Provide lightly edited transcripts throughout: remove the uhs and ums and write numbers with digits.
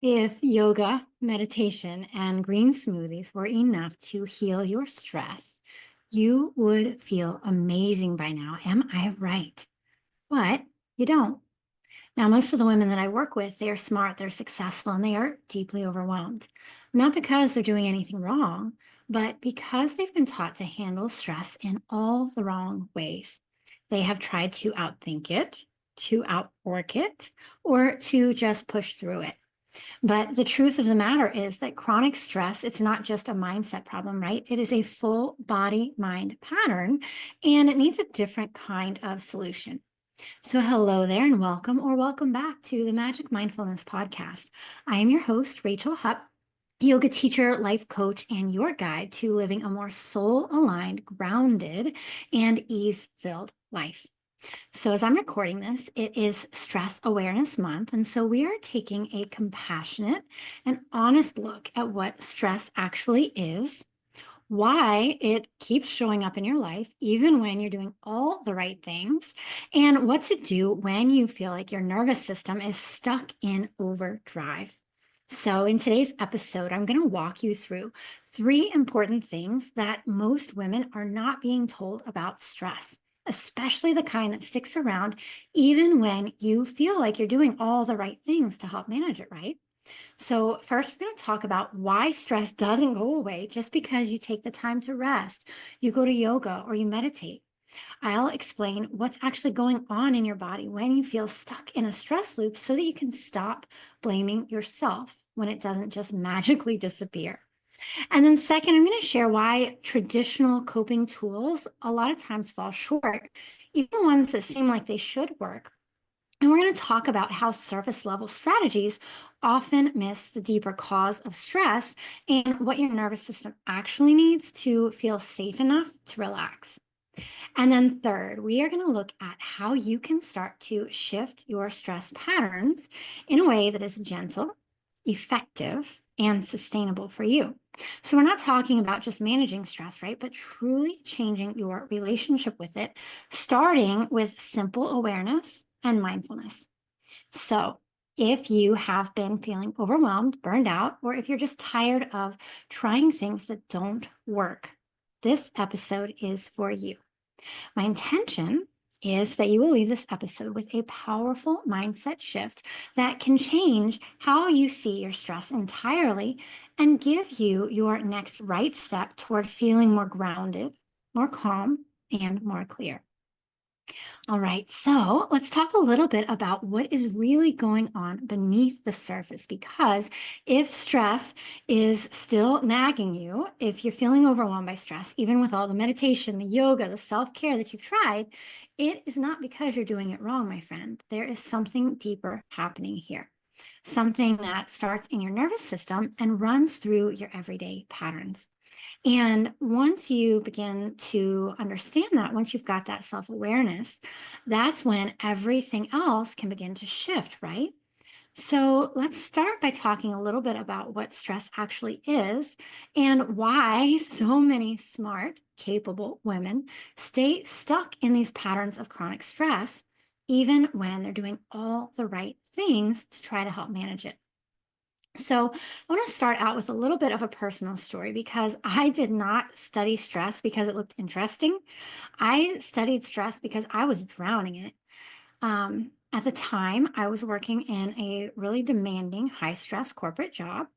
If yoga, meditation, and green smoothies were enough to heal your stress, you would feel amazing by now. Am I right? But you don't. Now, most of the women that I work with, they are smart, they're successful, and they are deeply overwhelmed. Not because they're doing anything wrong, but because they've been taught to handle stress in all the wrong ways. They have tried to outthink it, to outwork it, or to just push through it. But the truth of the matter is that chronic stress, it's not just a mindset problem, right? It is a full body mind pattern, and it needs a different kind of solution. So, hello there, and welcome or welcome back to the Magic Mindfulness Podcast. I am your host, Rachel Hupp, yoga teacher, life coach, and your guide to living a more soul aligned, grounded, and ease filled life. So, as I'm recording this, it is Stress Awareness Month. And so, we are taking a compassionate and honest look at what stress actually is, why it keeps showing up in your life, even when you're doing all the right things, and what to do when you feel like your nervous system is stuck in overdrive. So, in today's episode, I'm going to walk you through three important things that most women are not being told about stress, especially the kind that sticks around even when you feel like you're doing all the right things to help manage it, right? So, first, we're going to talk about why stress doesn't go away just because you take the time to rest, you go to yoga, or you meditate. I'll explain what's actually going on in your body when you feel stuck in a stress loop so that you can stop blaming yourself when it doesn't just magically disappear. And then, second, I'm going to share why traditional coping tools a lot of times fall short, even ones that seem like they should work. And we're going to talk about how surface level strategies often miss the deeper cause of stress and what your nervous system actually needs to feel safe enough to relax. And then, third, we are going to look at how you can start to shift your stress patterns in a way that is gentle, effective, and sustainable for you. So, we're not talking about just managing stress, right? But truly changing your relationship with it, starting with simple awareness and mindfulness. So, if you have been feeling overwhelmed, burned out, or if you're just tired of trying things that don't work, this episode is for you. My intention is that you will leave this episode with a powerful mindset shift that can change how you see your stress entirely and give you your next right step toward feeling more grounded, more calm, and more clear. All right, so let's talk a little bit about what is really going on beneath the surface. Because if stress is still nagging you, if you're feeling overwhelmed by stress, even with all the meditation, the yoga, the self care that you've tried, it is not because you're doing it wrong, my friend. There is something deeper happening here, something that starts in your nervous system and runs through your everyday patterns. And once you begin to understand that, once you've got that self awareness, that's when everything else can begin to shift, right? So let's start by talking a little bit about what stress actually is and why so many smart, capable women stay stuck in these patterns of chronic stress, even when they're doing all the right things to try to help manage it. So, I want to start out with a little bit of a personal story because I did not study stress because it looked interesting. I studied stress because I was drowning in it. At the time, I was working in a really demanding, high stress corporate job.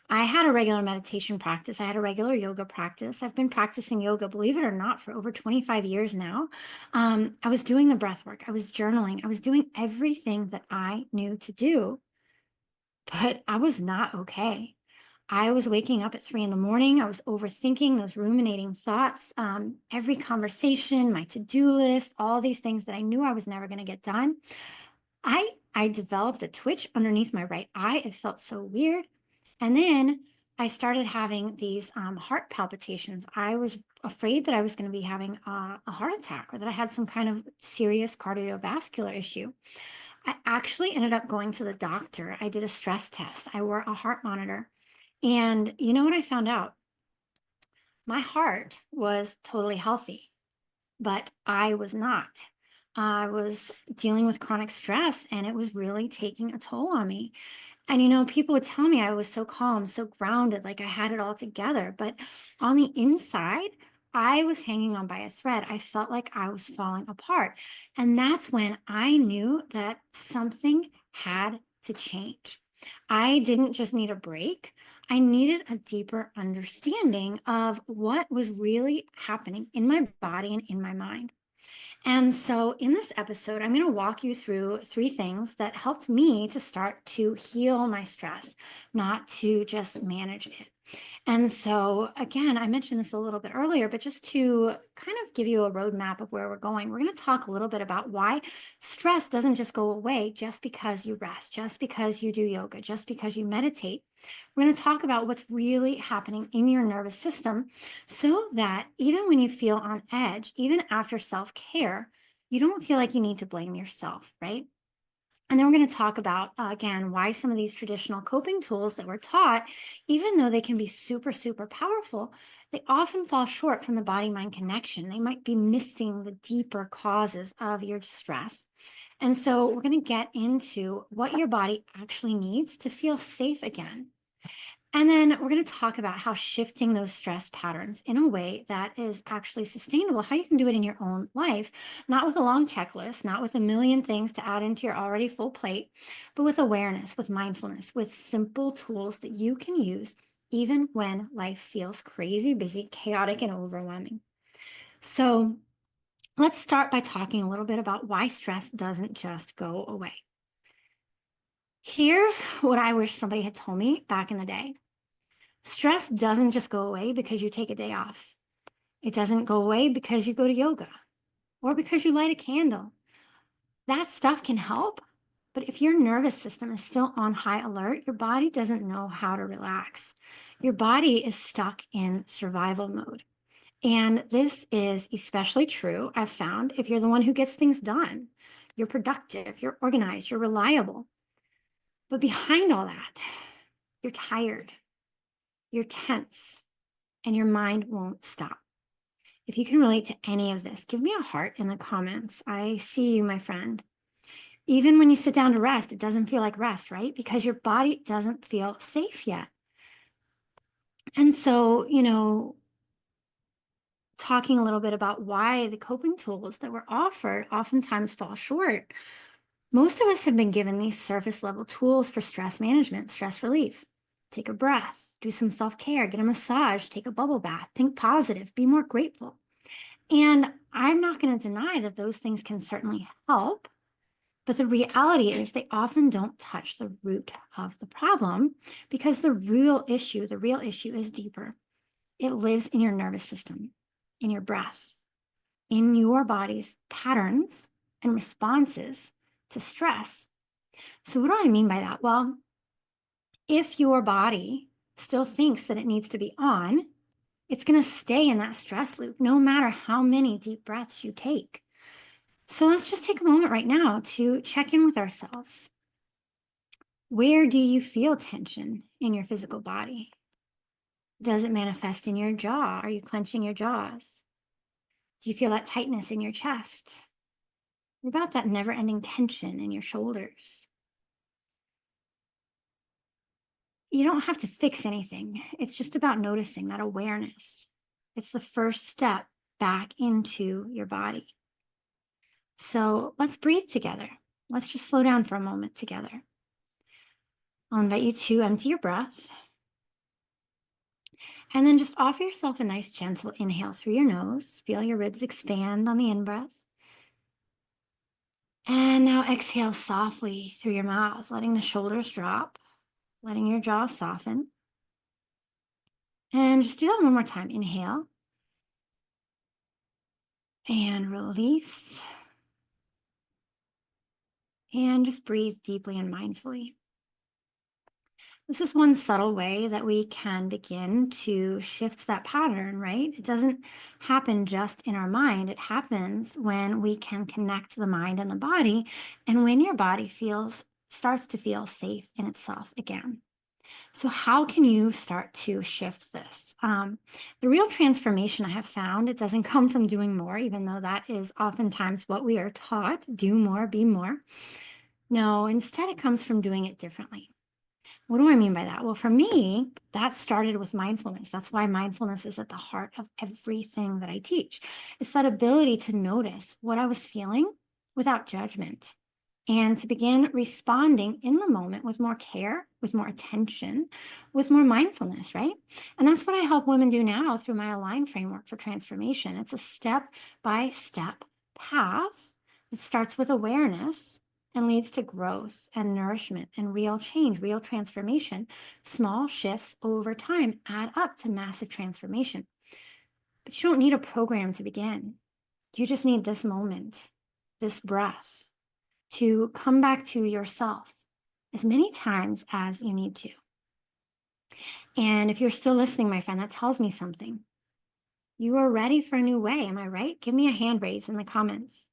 I had a regular meditation practice, I had a regular yoga practice. I've been practicing yoga, believe it or not, for over 25 years now. I was doing the breath work, I was journaling, I was doing everything that I knew to do, but I was not okay. I was waking up at 3 in the morning. I was overthinking those ruminating thoughts, every conversation, my to-do list, all these things that I knew I was never going to get done. I developed a twitch underneath my right eye. It felt so weird. And then I started having these heart palpitations. I was afraid that I was going to be having a heart attack or that I had some kind of serious cardiovascular issue. I actually ended up going to the doctor. I did a stress test. I wore a heart monitor. And you know what I found out? My heart was totally healthy, but I was not. I was dealing with chronic stress and it was really taking a toll on me. And, people would tell me I was so calm, so grounded, like I had it all together. But on the inside, I was hanging on by a thread. I felt like I was falling apart. And that's when I knew that something had to change. I didn't just need a break. I needed a deeper understanding of what was really happening in my body and in my mind. And so, in this episode, I'm going to walk you through three things that helped me to start to heal my stress, not to just manage it. And so, again, I mentioned this a little bit earlier, but just to kind of give you a roadmap of where we're going, we're going to talk a little bit about why stress doesn't just go away just because you rest, just because you do yoga, just because you meditate. We're going to talk about what's really happening in your nervous system so that even when you feel on edge, even after self care, you don't feel like you need to blame yourself, right? And then we're going to talk about, again, why some of these traditional coping tools that we're taught, even though they can be super, super powerful, they often fall short from the body mind connection. They might be missing the deeper causes of your stress. And so we're going to get into what your body actually needs to feel safe again. And then we're going to talk about how shifting those stress patterns in a way that is actually sustainable, how you can do it in your own life, not with a long checklist, not with a million things to add into your already full plate, but with awareness, with mindfulness, with simple tools that you can use even when life feels crazy, busy, chaotic, and overwhelming. So let's start by talking a little bit about why stress doesn't just go away. Here's what I wish somebody had told me back in the day. Stress doesn't just go away because you take a day off. It doesn't go away because you go to yoga or because you light a candle. That stuff can help, but if your nervous system is still on high alert, your body doesn't know how to relax. Your body is stuck in survival mode. And this is especially true, I've found, if you're the one who gets things done. You're productive, you're organized, you're reliable. But behind all that, you're tired, you're tense, and your mind won't stop. If you can relate to any of this, give me a heart in the comments. I see you, my friend. Even when you sit down to rest, it doesn't feel like rest, right? Because your body doesn't feel safe yet. And so, talking a little bit about why the coping tools that were offered oftentimes fall short. Most of us have been given these surface level tools for stress management, stress relief. Take a breath, do some self care, get a massage, take a bubble bath, think positive, be more grateful. And I'm not going to deny that those things can certainly help. But the reality is they often don't touch the root of the problem because the real issue is deeper. It lives in your nervous system, in your breath, in your body's patterns and responses to stress. So, what do I mean by that? Well, if your body still thinks that it needs to be on, it's going to stay in that stress loop no matter how many deep breaths you take. So, let's just take a moment right now to check in with ourselves. Where do you feel tension in your physical body? Does it manifest in your jaw? Are you clenching your jaws? Do you feel that tightness in your chest? What about that never ending tension in your shoulders? You don't have to fix anything. It's just about noticing that awareness. It's the first step back into your body. So let's breathe together. Let's just slow down for a moment together. I'll invite you to empty your breath. And then just offer yourself a nice gentle inhale through your nose. Feel your ribs expand on the in-breath. And now exhale softly through your mouth, letting the shoulders drop, letting your jaw soften. And just do that one more time. Inhale. And release. And just breathe deeply and mindfully. This is one subtle way that we can begin to shift that pattern, right? It doesn't happen just in our mind. It happens when we can connect the mind and the body, and when your body starts to feel safe in itself again. So, how can you start to shift this? The real transformation I have found, it doesn't come from doing more, even though that is oftentimes what we are taught: do more, be more. No, instead, it comes from doing it differently. What do I mean by that? Well, for me, that started with mindfulness. That's why mindfulness is at the heart of everything that I teach. It's that ability to notice what I was feeling without judgment and to begin responding in the moment with more care, with more attention, with more mindfulness, right? And that's what I help women do now through my Align framework for transformation. It's a step by step path that starts with awareness and leads to growth and nourishment and real change, real transformation. Small shifts over time add up to massive transformation. But you don't need a program to begin. You just need this moment, this breath, to come back to yourself as many times as you need to. And if you're still listening, my friend, that tells me something. You are ready for a new way. Am I right? Give me a hand raise in the comments.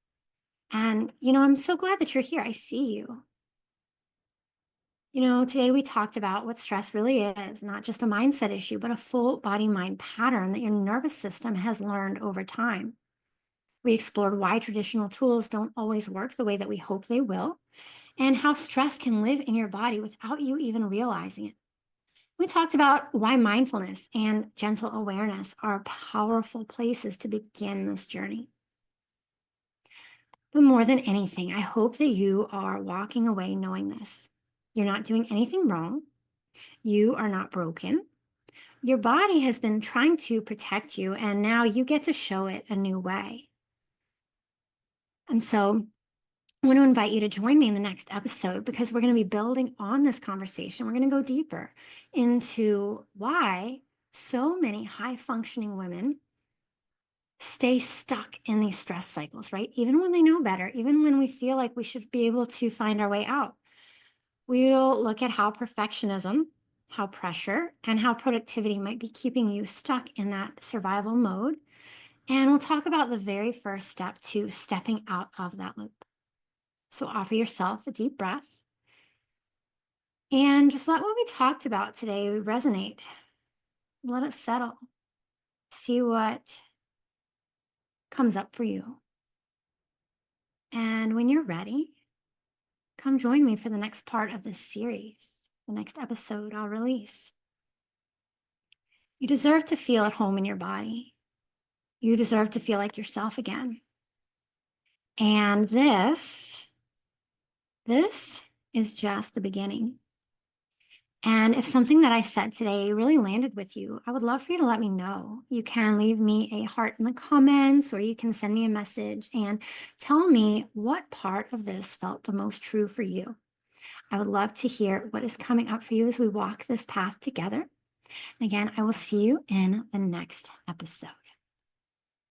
And, I'm so glad that you're here. I see you. Today we talked about what stress really is, not just a mindset issue, but a full body mind pattern that your nervous system has learned over time. We explored why traditional tools don't always work the way that we hope they will, and how stress can live in your body without you even realizing it. We talked about why mindfulness and gentle awareness are powerful places to begin this journey. But more than anything, I hope that you are walking away knowing this. You're not doing anything wrong. You are not broken. Your body has been trying to protect you, and now you get to show it a new way. And so I want to invite you to join me in the next episode because we're going to be building on this conversation. We're going to go deeper into why so many high functioning women stay stuck in these stress cycles, right? Even when they know better, even when we feel like we should be able to find our way out. We'll look at how perfectionism, how pressure, and how productivity might be keeping you stuck in that survival mode. And we'll talk about the very first step to stepping out of that loop. So offer yourself a deep breath and just let what we talked about today resonate. Let it settle. See what comes up for you. And when you're ready, come join me for the next part of this series, the next episode I'll release. You deserve to feel at home in your body. You deserve to feel like yourself again. And this is just the beginning. And if something that I said today really landed with you, I would love for you to let me know. You can leave me a heart in the comments, or you can send me a message and tell me what part of this felt the most true for you. I would love to hear what is coming up for you as we walk this path together. And again, I will see you in the next episode.